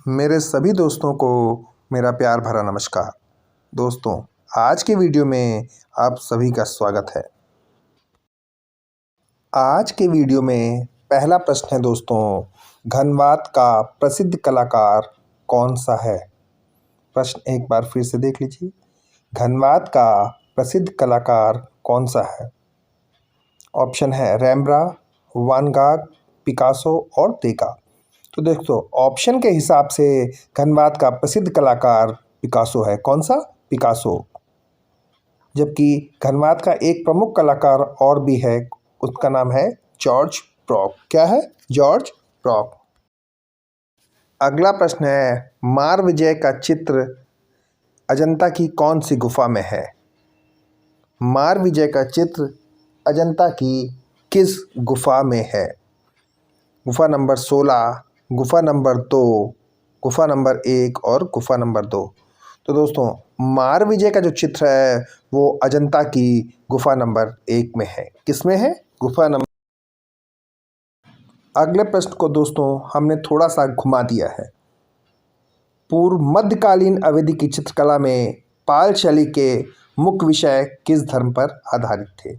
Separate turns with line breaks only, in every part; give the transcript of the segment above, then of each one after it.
मेरे सभी दोस्तों को मेरा प्यार भरा नमस्कार। दोस्तों, आज के वीडियो में आप सभी का स्वागत है। आज के वीडियो में पहला प्रश्न है दोस्तों, धनबाद का प्रसिद्ध कलाकार कौन सा है? प्रश्न एक बार फिर से देख लीजिए। धनबाद का प्रसिद्ध कलाकार कौन सा है? ऑप्शन है रेम्ब्रांड, वान गॉग, पिकासो और देगा। तो दोस्तों, ऑप्शन के हिसाब से धनबाद का प्रसिद्ध कलाकार पिकासो है। कौन सा? पिकासो। जबकि धनबाद का एक प्रमुख कलाकार और भी है, उसका नाम है जॉर्ज ब्रॉक। क्या है? George Brock. अगला प्रश्न है, मारविजय का चित्र अजंता की कौन सी गुफा में है? मारविजय का चित्र अजंता की किस गुफा में है? गुफा नंबर 16, गुफा नंबर 2, गुफा नंबर 1 और गुफा नंबर 2। तो दोस्तों, मारविजय का जो चित्र है वो अजंता की गुफा नंबर 1 में है। किस में है? गुफा नंबर। अगले प्रश्न को दोस्तों हमने थोड़ा सा घुमा दिया है। पूर्व मध्यकालीन अवधि की चित्रकला में पाल शैली के मुख्य विषय किस धर्म पर आधारित थे?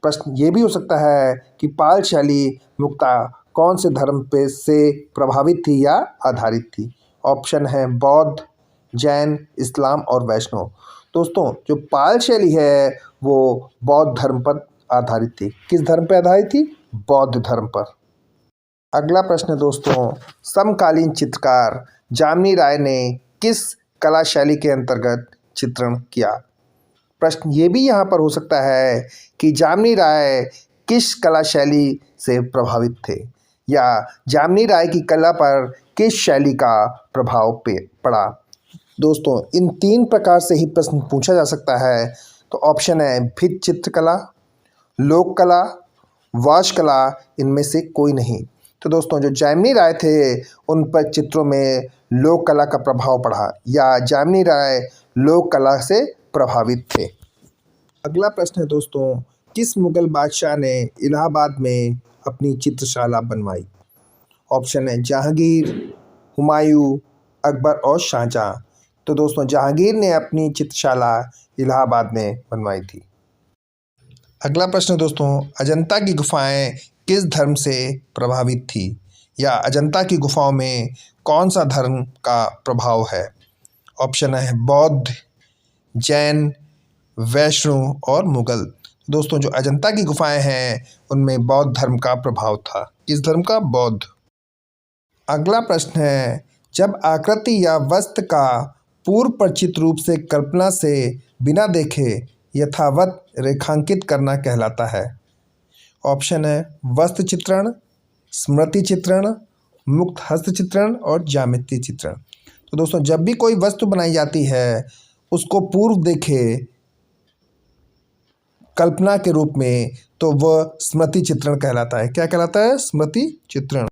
प्रश्न ये भी हो सकता है कि पाल शैली मुख्यतः कौन से धर्म पे से प्रभावित थी या आधारित थी? ऑप्शन है बौद्ध, जैन, इस्लाम और वैष्णव। दोस्तों, जो पाल शैली है वो बौद्ध धर्म पर आधारित थी। किस धर्म पर आधारित थी? बौद्ध धर्म पर। अगला प्रश्न है दोस्तों, समकालीन चित्रकार जामिनी राय ने किस कला शैली के अंतर्गत चित्रण किया? प्रश्न ये भी यहाँ पर हो सकता है कि जामिनी राय किस कला शैली से प्रभावित थे या जामिनी राय की कला पर किस शैली का प्रभाव पड़ा। दोस्तों, इन 3 प्रकार से ही प्रश्न पूछा जा सकता है। तो ऑप्शन है भित्ति चित्रकला, लोक कला, वास्तु कला, इनमें से कोई नहीं। तो दोस्तों, जो जामिनी राय थे उन पर चित्रों में लोक कला का प्रभाव पड़ा या जामिनी राय लोक कला से प्रभावित थे। अगला प्रश्न है दोस्तों, किस मुगल बादशाह ने इलाहाबाद में अपनी चित्रशाला बनवाई? ऑप्शन है जहांगीर, हुमायूं, अकबर और शाहजहां। तो दोस्तों, जहांगीर ने अपनी चित्रशाला इलाहाबाद में बनवाई थी। अगला प्रश्न दोस्तों, अजंता की गुफाएं किस धर्म से प्रभावित थी या अजंता की गुफाओं में कौन सा धर्म का प्रभाव है? ऑप्शन है बौद्ध, जैन, वैष्णव और मुगल। दोस्तों, जो अजंता की गुफाएं हैं उनमें बौद्ध धर्म का प्रभाव था। किस धर्म का? बौद्ध। अगला प्रश्न है, जब आकृति या वस्तु का पूर्व परिचित रूप से कल्पना से बिना देखे यथावत रेखांकित करना कहलाता है। ऑप्शन है वस्तु चित्रण, स्मृति चित्रण, मुक्त हस्त चित्रण और ज्यामिति चित्रण। तो दोस्तों, जब भी कोई वस्तु बनाई जाती है उसको पूर्व देखे कल्पना के रूप में, तो वह स्मृति चित्रण कहलाता है। क्या कहलाता है? स्मृति चित्रण।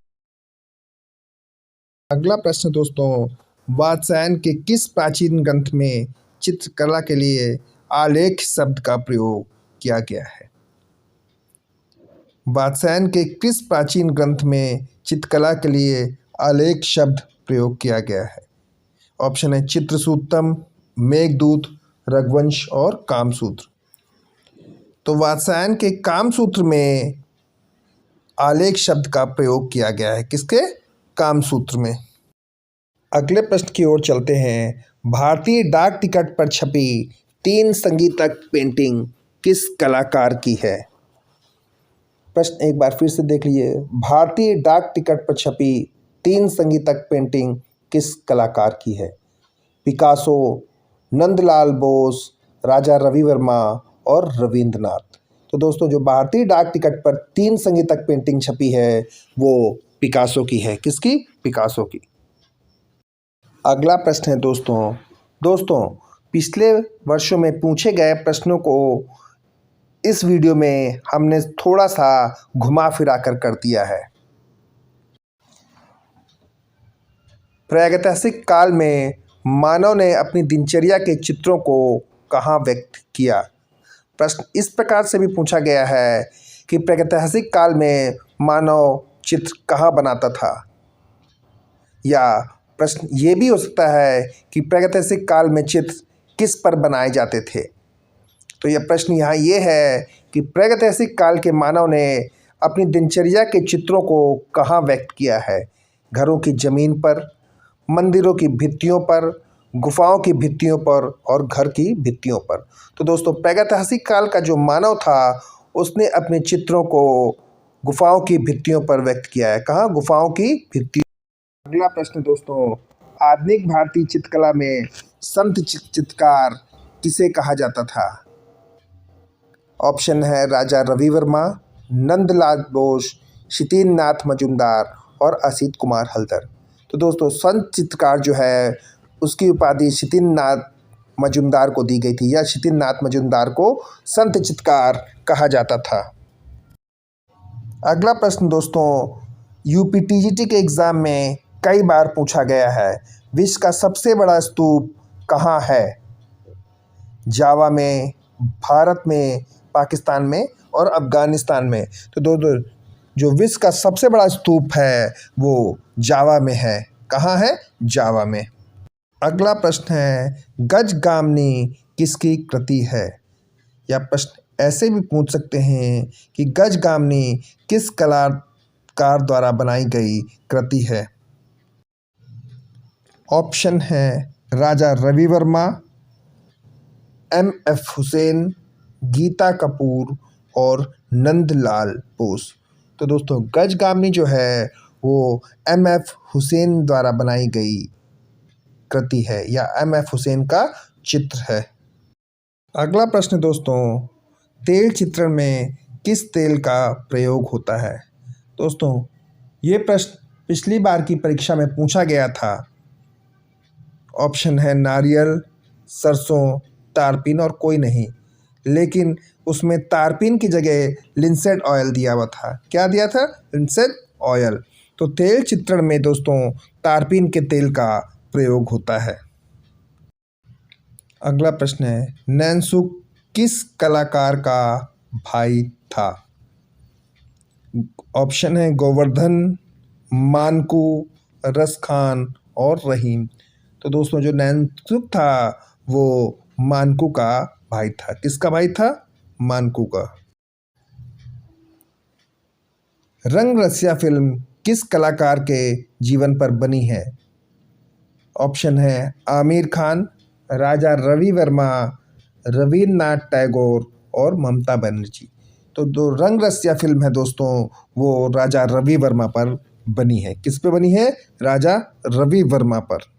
अगला प्रश्न दोस्तों, वात्स्यायन के किस प्राचीन ग्रंथ में चित्रकला के लिए आलेख शब्द का प्रयोग किया गया है? वात्स्यायन के किस प्राचीन ग्रंथ में चित्रकला के लिए आलेख शब्द प्रयोग किया गया है? ऑप्शन है चित्रसूत्रम, मेघदूत, रघुवंश और कामसूत्र। तो वात्स्यायन के कामसूत्र में आलेख शब्द का प्रयोग किया गया है। किसके? कामसूत्र में। अगले प्रश्न की ओर चलते हैं। भारतीय डाक टिकट पर छपी 3 संगीतक पेंटिंग किस कलाकार की है? प्रश्न एक बार फिर से देख लीजिए। भारतीय डाक टिकट पर छपी 3 संगीतक पेंटिंग किस कलाकार की है? पिकासो, नंदलाल बोस, राजा रवि वर्मा और रविंद्रनाथ। तो दोस्तों, जो भारतीय डाक टिकट पर 3 संगीतक पेंटिंग छपी है वो पिकासो की है। किसकी? पिकासो की। अगला प्रश्न है दोस्तों, पिछले वर्षों में पूछे गए प्रश्नों को इस वीडियो में हमने थोड़ा सा घुमा फिरा कर दिया है। प्रागैतिहासिक काल में मानव ने अपनी दिनचर्या के चित्रों को कहाँ व्यक्त किया? प्रश्न इस प्रकार से भी पूछा गया है कि प्रागैतिहासिक काल में मानव चित्र कहाँ बनाता था या प्रश्न ये भी हो सकता है कि प्रागैतिहासिक काल में चित्र किस पर बनाए जाते थे। तो यह प्रश्न यहाँ ये है कि प्रागैतिहासिक काल के मानव ने अपनी दिनचर्या के चित्रों को कहाँ व्यक्त किया है। घरों की ज़मीन पर, मंदिरों की भित्तियों पर, गुफाओं की भित्तियों पर और घर की भित्तियों पर। तो दोस्तों प्रागैतिहासिक काल का जो मानव था उसने अपने चित्रों को गुफाओं की भित्तियों पर व्यक्त किया है। कहाँ? गुफाओं की भित्तियों। अगला प्रश्न दोस्तों, आधुनिक भारतीय चित्रकला में संत चित्रकार किसे कहा जाता था। ऑप्शन है राजा रवि वर्मा, नंदलाल बोस, शितिन नाथ मजूमदार और असित कुमार हल्दर। तो दोस्तों संत चित्रकार जो है उसकी उपाधि शितिन नाथ मजूमदार को दी गई थी, या शितिन नाथ मजूमदार को संत चित्रकार कहा जाता था। अगला प्रश्न दोस्तों, यूपीटीजीटी के एग्ज़ाम में कई बार पूछा गया है, विश्व का सबसे बड़ा स्तूप कहाँ है। जावा में, भारत में, पाकिस्तान में और अफ़गानिस्तान में। तो दोस्तों जो विश्व का सबसे बड़ा स्तूप है वो जावा में है। कहाँ है? जावा में। अगला प्रश्न है, गजगामनी किसकी कृति है। या प्रश्न ऐसे भी पूछ सकते हैं कि गजगामनी किस कलाकार द्वारा बनाई गई कृति है। ऑप्शन है राजा रवि वर्मा, एम.एफ. हुसैन, गीता कपूर और नंदलाल बोस। तो दोस्तों गजगामनी जो है वो एम.एफ. हुसैन द्वारा बनाई गई कृति है, या एम.एफ. हुसैन का चित्र है। अगला प्रश्न दोस्तों, तेल चित्रण में किस तेल का प्रयोग होता है। दोस्तों ये प्रश्न पिछली बार की परीक्षा में पूछा गया था। ऑप्शन है नारियल, सरसों, तारपीन और कोई नहीं, लेकिन उसमें तारपीन की जगह लिंसेड ऑयल दिया हुआ था। क्या दिया था? Linseed oil. तो तेल चित्रण में दोस्तों तारपीन के तेल का प्रयोग होता है। अगला प्रश्न है, नैनसुख किस कलाकार का भाई था। ऑप्शन है गोवर्धन, मानकू, रसखान और रहीम। तो दोस्तों जो नैनसुख था वो मानकू का भाई था। किसका भाई था? मानकू का। रंग रसिया फिल्म किस कलाकार के जीवन पर बनी है। ऑप्शन है आमिर खान, राजा रवि वर्मा, रवीन्द्रनाथ टैगोर और ममता बनर्जी। तो जो रंग रसिया फिल्म है दोस्तों वो राजा रवि वर्मा पर बनी है। किस पे बनी है? राजा रवि वर्मा पर।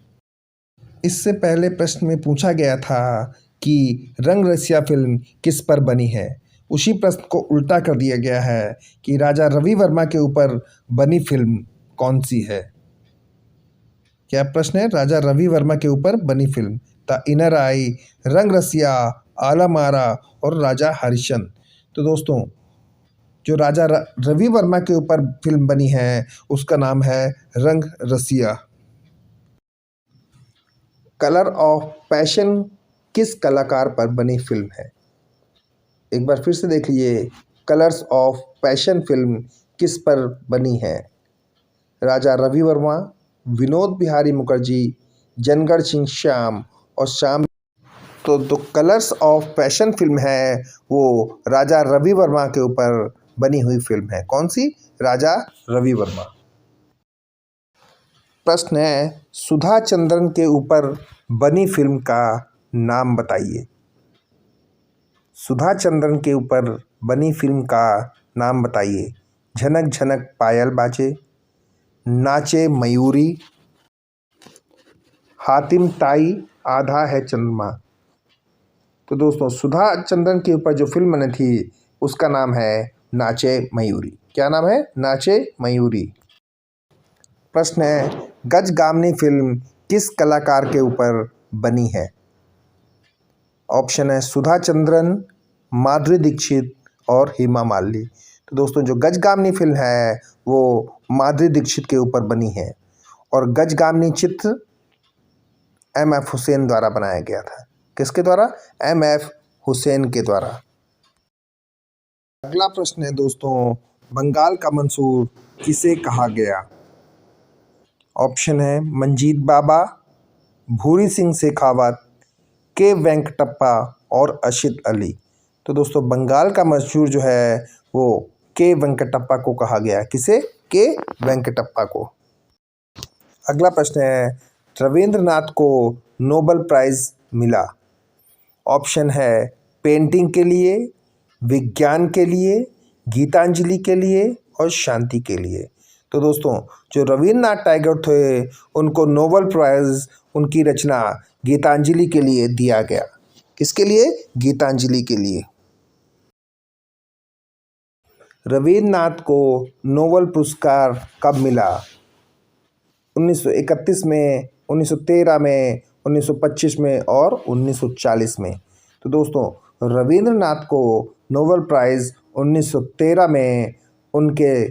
इससे पहले प्रश्न में पूछा गया था कि रंग रसिया फिल्म किस पर बनी है। उसी प्रश्न को उल्टा कर दिया गया है कि राजा रवि वर्मा के ऊपर बनी फिल्म कौन सी है। क्या प्रश्न है? राजा रवि वर्मा के ऊपर बनी फिल्म द इनर आई, रंग रसिया, आलम आरा और राजा हरिश्चंद्र। तो दोस्तों जो राजा रवि वर्मा के ऊपर फिल्म बनी है उसका नाम है रंग रसिया। कलर ऑफ पैशन किस कलाकार पर बनी फिल्म है। एक बार फिर से देख लीजिए, कलर्स ऑफ पैशन फिल्म किस पर बनी है। राजा रवि वर्मा, विनोद बिहारी मुखर्जी, जनगढ़ सिंह श्याम और श्याम। तो जो कलर्स ऑफ पैशन फिल्म है वो राजा रवि वर्मा के ऊपर बनी हुई फिल्म है। कौन सी? राजा रवि वर्मा। प्रश्न है, सुधा चंद्रन के ऊपर बनी फिल्म का नाम बताइए। सुधा चंद्रन के ऊपर बनी फिल्म का नाम बताइए। झनक झनक पायल बाजे, नाचे मयूरी, हातिम ताई, आधा है चंद्रमा। तो दोस्तों सुधा चंद्रन के ऊपर जो फिल्म बनी थी उसका नाम है नाचे मयूरी। क्या नाम है? नाचे मयूरी। प्रश्न है, गजगामनी फिल्म किस कलाकार के ऊपर बनी है। ऑप्शन है सुधा चंद्रन, माधुरी दीक्षित और हेमा मालिनी। तो दोस्तों जो गजगामनी फिल्म है वो माधुरी दीक्षित के ऊपर बनी है और गजगामनी चित्र एम.एफ. हुसैन द्वारा बनाया गया था। किसके द्वारा? एम.एफ. हुसैन के द्वारा। अगला प्रश्न है दोस्तों, बंगाल का मंसूर किसे कहा गया। ऑप्शन है मंजीत बाबा, भूरी सिंह शेखावत, के वेंकटप्पा और अशित अली। तो दोस्तों बंगाल का मशहूर जो है वो के वेंकटप्पा को कहा गया है। किसे? के वेंकटप्पा को। अगला प्रश्न है, रविंद्रनाथ को नोबेल प्राइज़ मिला। ऑप्शन है पेंटिंग के लिए, विज्ञान के लिए, गीतांजलि के लिए और शांति के लिए। तो दोस्तों जो रविंद्रनाथ टैगोर थे उनको नोबेल प्राइज़ उनकी रचना गीतांजलि के लिए दिया गया। किसके लिए? गीतांजलि के लिए। रविंद्रनाथ को नोबेल पुरस्कार कब मिला? 1931 में, 1913 में, 1925 में और 1940 में। तो दोस्तों रविंद्रनाथ को नोबेल प्राइज़ 1913 में उनके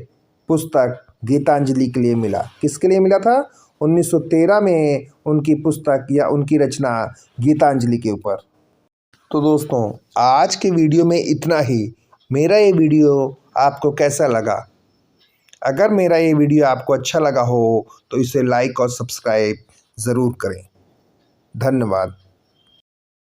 पुस्तक गीतांजलि के लिए मिला। किसके लिए मिला था? 1913 में उनकी पुस्तक या उनकी रचना गीतांजलि के ऊपर। तो दोस्तों आज के वीडियो में इतना ही। मेरा ये वीडियो आपको कैसा लगा? अगर मेरा ये वीडियो आपको अच्छा लगा हो तो इसे लाइक और सब्सक्राइब ज़रूर करें। धन्यवाद।